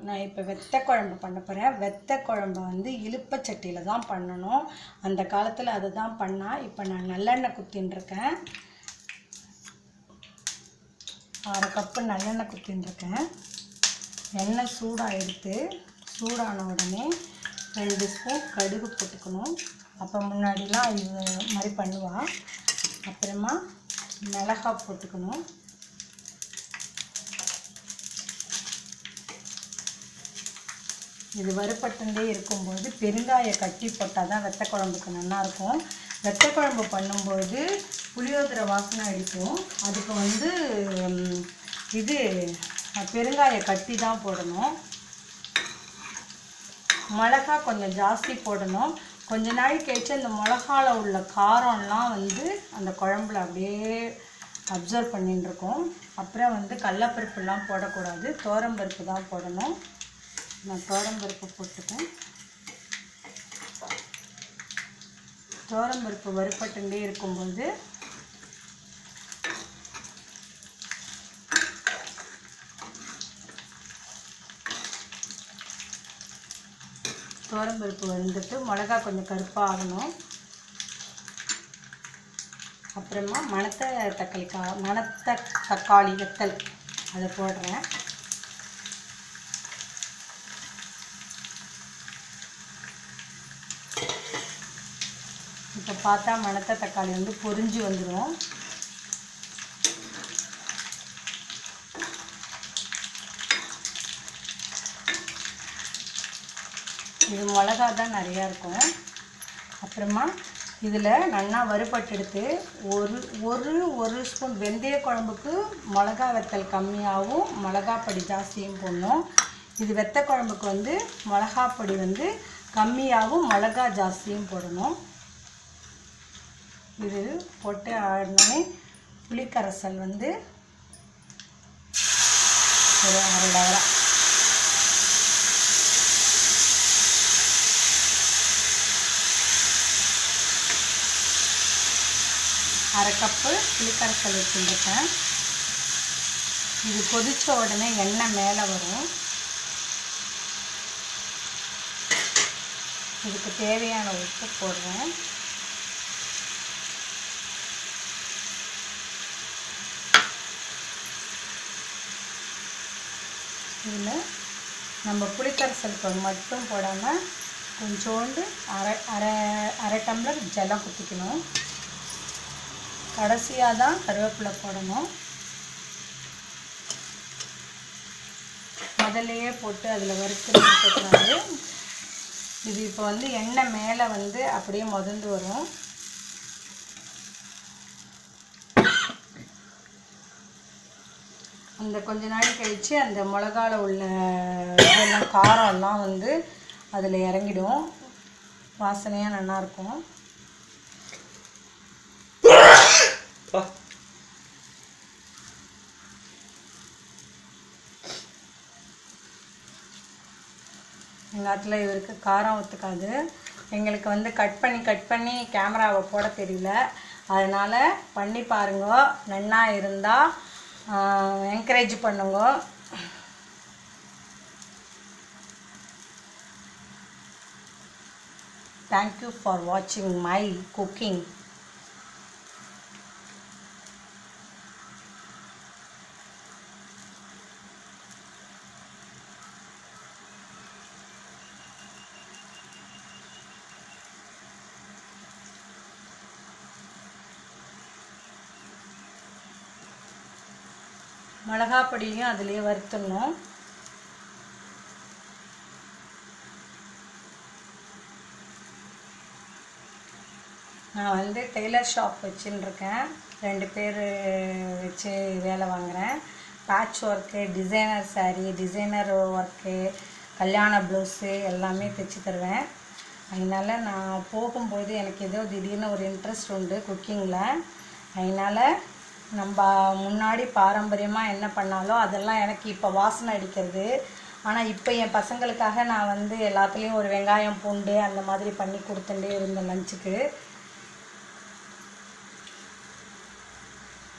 நான் இப்போ வெத்தை குழம்பு பண்ண போகிறேன். வெத்தை குழம்பு வந்து இலுப்பச்சட்டியில் தான் பண்ணணும். அந்த காலத்தில் அதை தான் பண்ணால். இப்போ நான் நல்லெண்ணெய் குத்தின்ட்டுருக்கேன். 1/2 கப்பு நல்லெண்ணெய் குத்தின்ட்டுருக்கேன். எண்ணெய் சூடான உடனே 2 ஸ்பூன் கடுகு போட்டுக்கணும். அப்போ முன்னாடிலாம் இது மாதிரி பண்ணுவாள். அப்புறமா மிளகாய் போட்டுக்கணும். இது வறுபட்டுண்டே இருக்கும்போது பெருங்காய கட்டி போட்டால் தான் வெத்தை குழம்புக்கு நல்லாயிருக்கும். வெத்தை குழம்பு பண்ணும்போது புளியோதரை வாசனை அடிக்கும். அதுக்கு வந்து இது பெருங்காய கட்டி தான் போடணும். மிளகா கொஞ்சம் ஜாஸ்தி போடணும். கொஞ்ச நாள் கழிச்சு அந்த மிளகாவில் உள்ள காரம்லாம் வந்து அந்த குழம்புல அப்படியே அப்சர்வ் பண்ணிட்டுருக்கோம். அப்புறம் வந்து கடலப்பருப்புலாம் போடக்கூடாது, துவரம்பருப்பு தான் போடணும். நான் துவரம்பருப்பு போட்டுட்டேன். துவரம்பருப்பு வறுபட்டுண்டே இருக்கும்போது துவரம்பருப்பு வந்துட்டு மிளகா கொஞ்சம் கருப்பாக ஆகணும். அப்புறமா மணத்த தக்காளி வெத்தல் அதை போடுறேன். இப்போ பார்த்தா மணத்த தக்காளி வந்து பொரிஞ்சு வந்துடும். இது மிளகா தான் நிறையா இருக்கும். அப்புறமா இதில் நல்லா வறுபட்டு எடுத்து ஒரு ஸ்பூன் வெந்தய குழம்புக்கு மிளகா வெத்தல் கம்மியாகவும் மிளகாப்பொடி ஜாஸ்தியும் போடணும். இது வெத்தை குழம்புக்கு வந்து மிளகாப்பொடி வந்து கம்மியாகவும் மிளகா ஜாஸ்தியும் போடணும். இது போட்டு ஆடினே புளிக்கரைசல் வந்து ஒரு 1/2 டவரா, அரை கப்பு புளிக்கரைசல் வச்சுருக்கேன். இது கொதித்த உடனே எண்ணெய் மேலே வரும். இதுக்கு தேவையான உப்பு போடுறேன். இதில் நம்ம புளிக்கரைசலுக்கு மட்டும் போடாமல் கொஞ்சோண்டு அரை டம்ளர் ஜலம் குத்திக்கணும். கடைசியாக தான் கருவேப்பிலை போடணும். முதல்லையே போட்டு அதில் வறுத்து போட்டுக்கூடாது. இது இப்போ வந்து எண்ணெய் மேலே வந்து அப்படியே முதந்து வரும். அந்த கொஞ்ச நாள் கழித்து அந்த மிளகால உள்ள இதெல்லாம் காரம்லாம் வந்து அதில் இறங்கிடும். வாசனையாக நல்லாயிருக்கும். எங்கள் இடத்துல இவருக்கு காரம் ஒத்துக்காது. எங்களுக்கு வந்து கட் பண்ணி கேமராவை போட தெரியல. அதனால் பண்ணி பாருங்க. நன்னா இருந்தால் என்கரேஜ் பண்ணுங்க. தேங்க்யூ ஃபார் வாட்சிங் மை குக்கிங். மிளகாப்பொடியும் அதிலேயே வறுத்துடணும். நான் வந்து டெய்லர் ஷாப் வச்சுருக்கேன். 2 பேர் வச்சு வேலை வாங்குகிறேன். Patch work, designer sari, designer work, கல்யாண ப்ளவுஸு எல்லாமே தைச்சி தருவேன். அதனால் நான் போகும்போது எனக்கு ஏதோ திடீர்னு ஒரு இன்ட்ரெஸ்ட் உண்டு குக்கிங்கில். அதனால் நம்ம முன்னாடி பாரம்பரியமாக என்ன பண்ணாலோ அதெல்லாம் எனக்கு இப்போ வாசனை அடிக்கிறது. ஆனால் இப்போ என் பசங்களுக்காக நான் வந்து எல்லாத்துலேயும் ஒரு வெங்காயம் பூண்டு அந்த மாதிரி பண்ணி கொடுத்துட்டே இருந்தேன் லஞ்சுக்கு.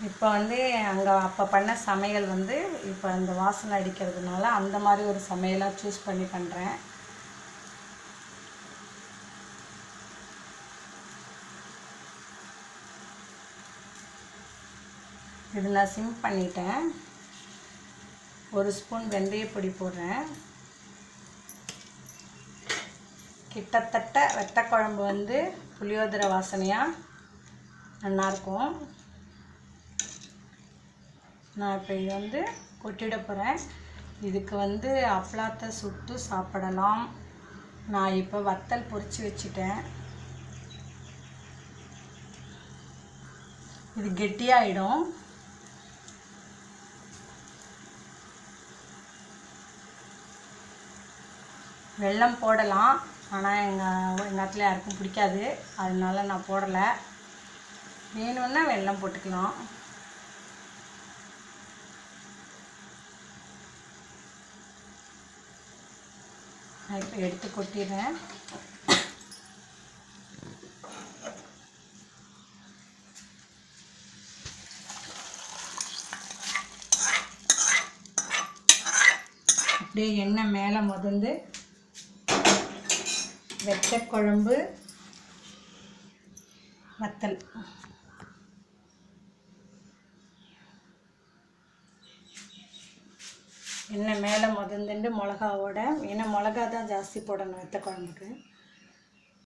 இப்போ வந்து அங்கே அப்போ பண்ண சமையல் வந்து இப்போ அந்த வாசனை அடிக்கிறதுனால அந்த மாதிரி ஒரு சமையலாக சூஸ் பண்ணி பண்ணுறேன். இது நான் சிம் பண்ணிட்டேன். 1 ஸ்பூன் வெந்தயப்பொடி போடுறேன். கிட்டத்தட்ட வெத்தக்குழம்பு வந்து புளியோதரை வாசனையாக நல்லாயிருக்கும். நான் இப்போ இது வந்து கொட்டிட போகிறேன். இதுக்கு வந்து அப்பளத்தை சுட்டு சாப்பிடலாம். நான் இப்போ வத்தல் பொரித்து வச்சுட்டேன். இது கெட்டியாயிடும். வெல்லம் போடலாம், ஆனால் எங்கள் இடத்துல யாருக்கும் பிடிக்காது, அதனால நான் போடலை. வேணும்னா வெல்லம் போட்டுக்கலாம். நான் இப்போ எடுத்து கொட்டிடுறேன். அப்படியே எண்ணெய் மேலே முதந்து வெச்சக்குழம்பு வத்தல் எண்ணெய் மேலே முதந்துண்டு மிளகாவோட, ஏன்னா மிளகா தான் ஜாஸ்தி போடணும் வெத்த குழம்புக்கு.